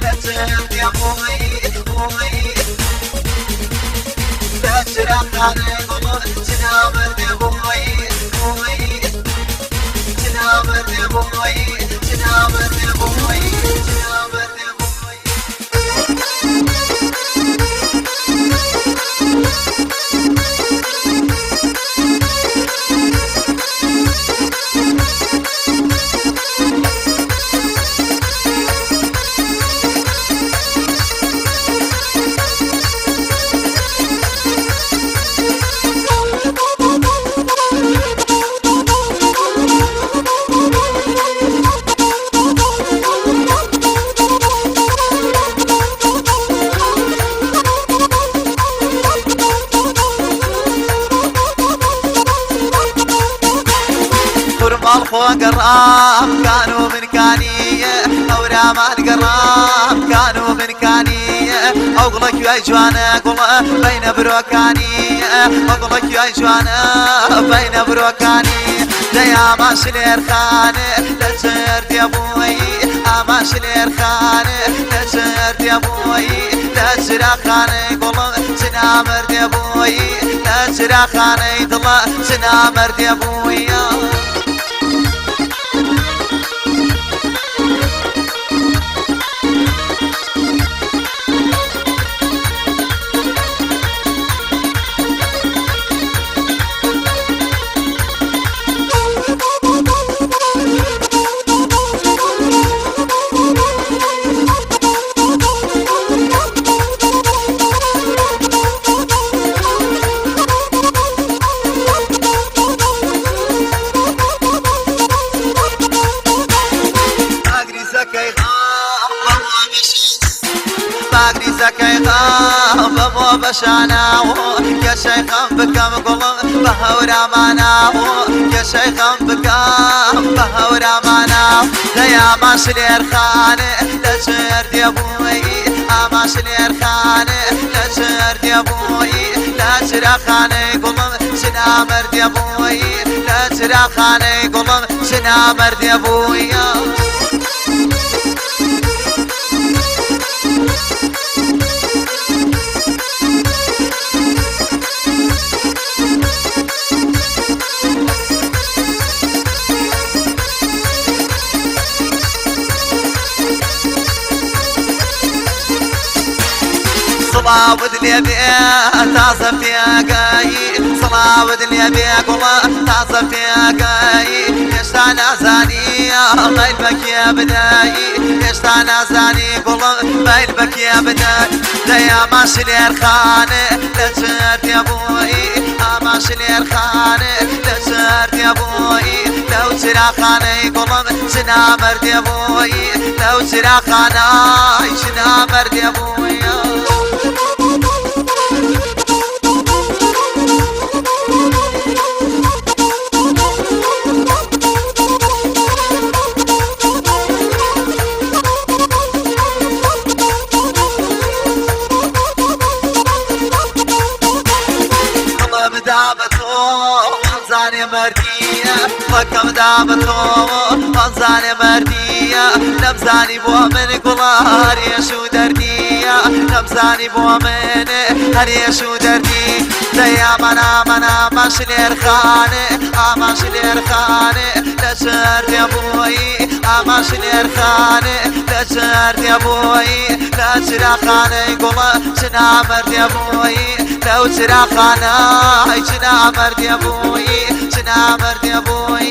لا تهد يا بوي بوي لا تشرق على قلوب تنامر يا بوي بوي تنامر يا بوي تنامر يا بوي تنامر يا بوي فوق الرام كانوا من كانية أورا ما القرام كانوا من كانية أغلق يا جوانا قل بين بروكانية أغلق يا جوانا بين بروكانية يا ماشلير خانة لا ترد يا بوي ماشلير خانة لا ترد يا بوي لا ترى خانة قل سنامر يا بوي لا ترى خانة ضل سنامر يا بوي باقري زكاي غام بمو بشاناو يا شيخ بكم قلم بهورا ماناو يا شيخ بكم بهورا ماناو يا ماشلير خانه لا ترد يا بوي ماشلير خانه لا ترد يا بوي لا ترى خانه قلم سنامر يا بوي لا ترى خانه قلم سنامر يا بوي صلاة ودنيا بيا تعصب يا قاي صلاة ودنيا بيا قولا تعصب يا قاي يشتعنا زاني غيبك يا بداي يشتعنا زاني قولا غيبك يا بداي يا ماشلير خانة لا ترد يا بوي ماشلير خانة لا ترد يا بوي لو ترى خانة قولا سنامر يا بوي لو ترى خانة سنامر يا بوي أنزاني مردية فكم دابتو أنزاني مردية نمزاني بومن قلار يشو دردية نمزاني بومن هر يشو دردي يا منا ماشلير خانة ماشلير خانة لا ترد يا بوي ماشلير خانة لا ترد يا بوي لا ترى خانة قولا سنامر يا بوي لو ترى خانة سنامر يا بوي سنامر يا بوي